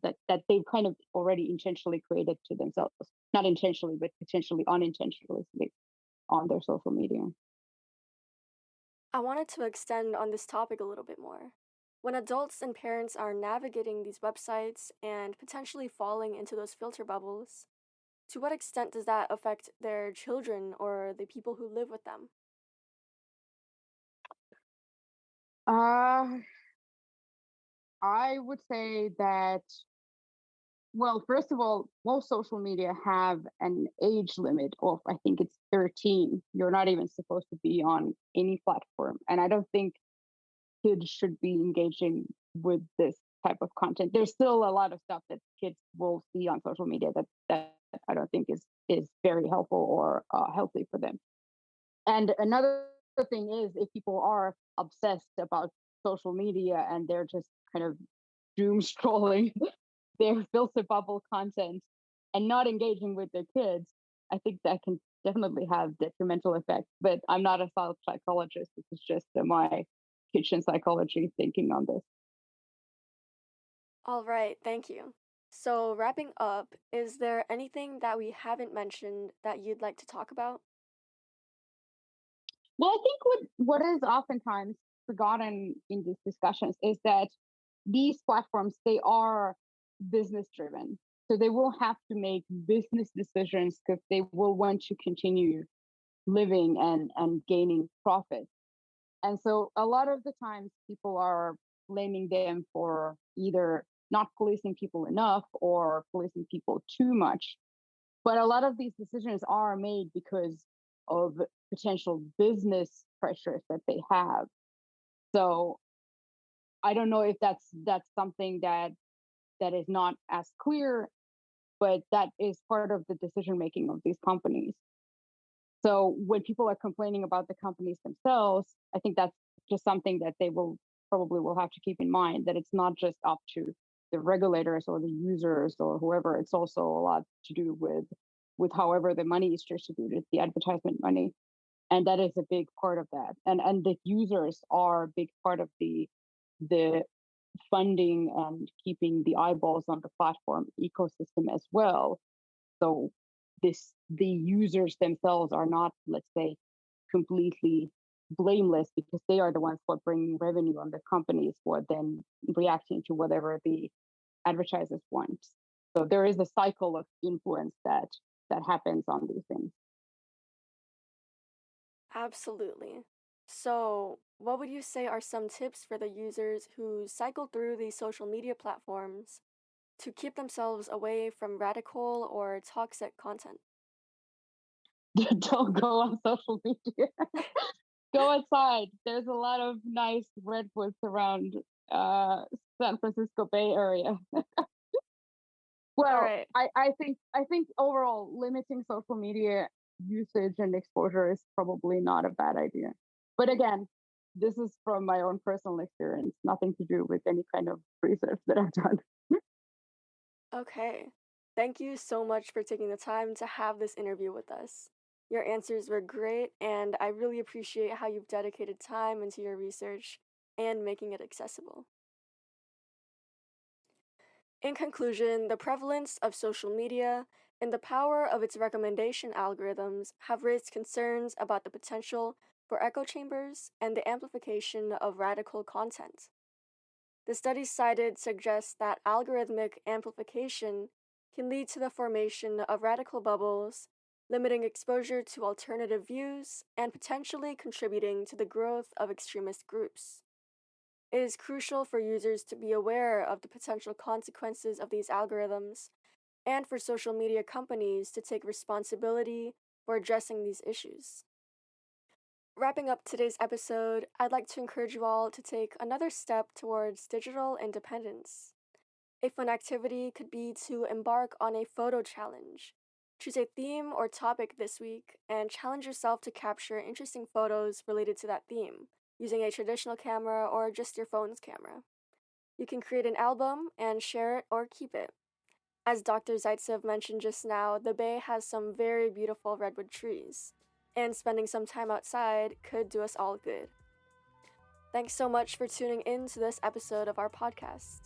Speaker 4: that they've kind of already intentionally created to themselves, not intentionally but potentially unintentionally on their social media.
Speaker 2: I wanted to extend on this topic a little bit more. When adults and parents are navigating these websites and potentially falling into those filter bubbles, to what extent does that affect their children or the people who live with them?
Speaker 4: uh I would say that, well, first of all, most social media have an age limit of, I think it's 13. You're not even supposed to be on any platform. And I don't think kids should be engaging with this type of content. There's still a lot of stuff that kids will see on social media that I don't think is very helpful or healthy for them. And another thing is, if people are obsessed about social media and they're just kind of doom scrolling their filter bubble content and not engaging with their kids, I think that can definitely have detrimental effects. But I'm not a psychologist. This is just my kitchen psychology thinking on this.
Speaker 2: All right, thank you. So, wrapping up, is there anything that we haven't mentioned that you'd like to talk about?
Speaker 4: Well, I think what is oftentimes forgotten in these discussions is that these platforms, they are business driven. So they will have to make business decisions because they will want to continue living and gaining profit. And so a lot of the times people are blaming them for either not policing people enough or policing people too much. But a lot of these decisions are made because of potential business pressures that they have. So I don't know if that's something that is not as clear, but that is part of the decision making of these companies. So when people are complaining about the companies themselves, I think that's just something that they will probably will have to keep in mind, that it's not just up to the regulators or the users or whoever. It's also a lot to do with however the money is distributed, the advertisement money, and that is a big part of that. And the users are a big part of the funding and keeping the eyeballs on the platform ecosystem as well. So the users themselves are not, let's say, completely blameless, because they are the ones who are bringing revenue on the companies who are then reacting to whatever the advertisers want. So there is a cycle of influence that happens on these things.
Speaker 2: Absolutely. So, what would you say are some tips for the users who cycle through these social media platforms to keep themselves away from radical or toxic content?
Speaker 4: Don't go on social media. Go outside. There's a lot of nice redwoods around San Francisco Bay Area.
Speaker 2: All
Speaker 4: Well,
Speaker 2: right.
Speaker 4: I think overall limiting social media usage and exposure is probably not a bad idea. But again, this is from my own personal experience, nothing to do with any kind of research that I've done.
Speaker 2: Okay. Thank you so much for taking the time to have this interview with us. Your answers were great, and I really appreciate how you've dedicated time into your research and making it accessible. In conclusion, the prevalence of social media and the power of its recommendation algorithms have raised concerns about the potential for echo chambers and the amplification of radical content. The studies cited suggest that algorithmic amplification can lead to the formation of radical bubbles, limiting exposure to alternative views and potentially contributing to the growth of extremist groups. It is crucial for users to be aware of the potential consequences of these algorithms and for social media companies to take responsibility for addressing these issues. Wrapping up today's episode, I'd like to encourage you all to take another step towards digital independence. A fun activity could be to embark on a photo challenge. Choose a theme or topic this week and challenge yourself to capture interesting photos related to that theme, using a traditional camera or just your phone's camera. You can create an album and share it or keep it. As Dr. Zaitsev mentioned just now, the Bay has some very beautiful redwood trees, and spending some time outside could do us all good. Thanks so much for tuning in to this episode of our podcast.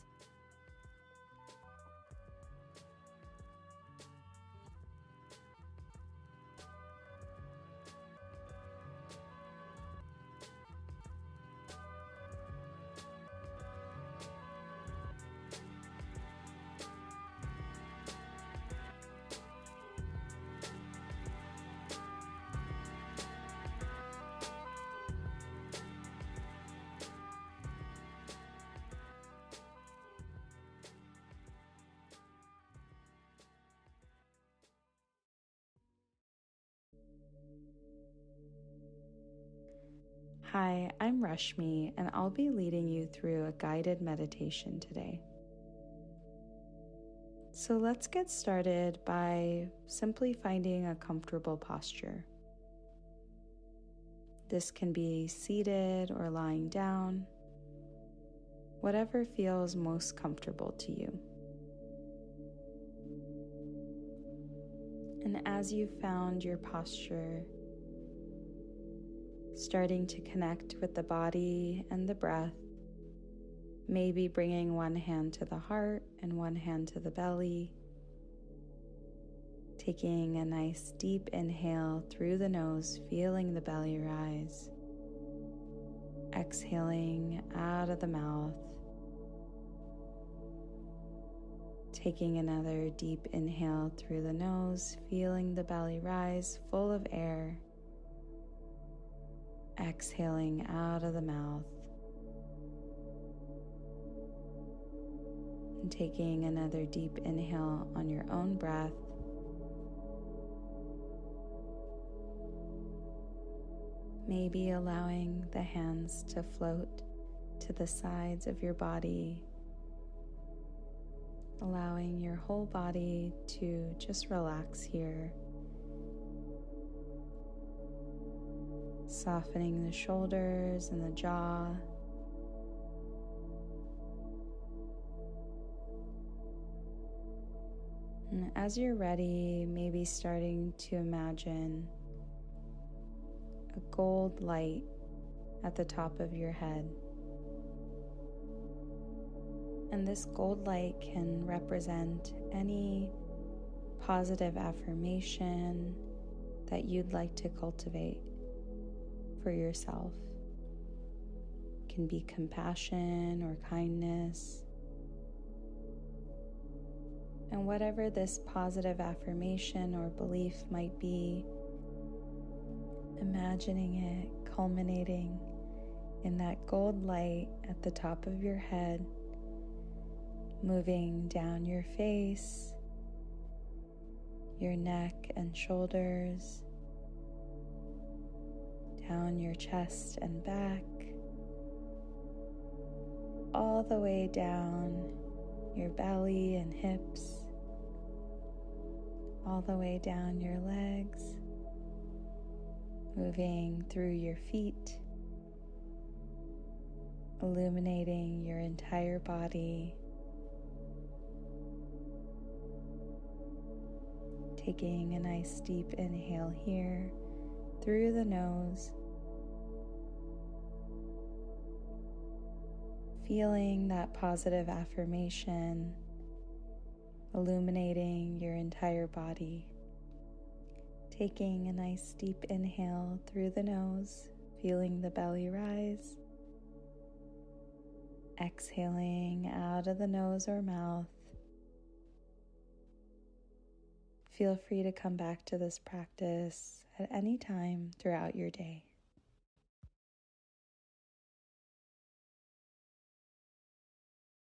Speaker 5: Hi, I'm Rashmi, and I'll be leading you through a guided meditation today. So let's get started by simply finding a comfortable posture. This can be seated or lying down, whatever feels most comfortable to you. And as you've found your posture, starting to connect with the body and the breath, maybe bringing one hand to the heart and one hand to the belly, taking a nice deep inhale through the nose, feeling the belly rise, exhaling out of the mouth, taking another deep inhale through the nose, feeling the belly rise full of air, exhaling out of the mouth, and taking another deep inhale on your own breath, maybe allowing the hands to float to the sides of your body, allowing your whole body to just relax here, softening the shoulders and the jaw, as you're ready, maybe starting to imagine a gold light at the top of your head. And this gold light can represent any positive affirmation that you'd like to cultivate for yourself. It can be compassion or kindness. And whatever this positive affirmation or belief might be, imagining it culminating in that gold light at the top of your head, moving down your face, your neck and shoulders, down your chest and back, all the way down your belly and hips, all the way down your legs, moving through your feet, illuminating your entire body, taking a nice deep inhale here through the nose, feeling that positive affirmation illuminating your entire body. Taking a nice deep inhale through the nose, feeling the belly rise. Exhaling out of the nose or mouth. Feel free to come back to this practice at any time throughout your day.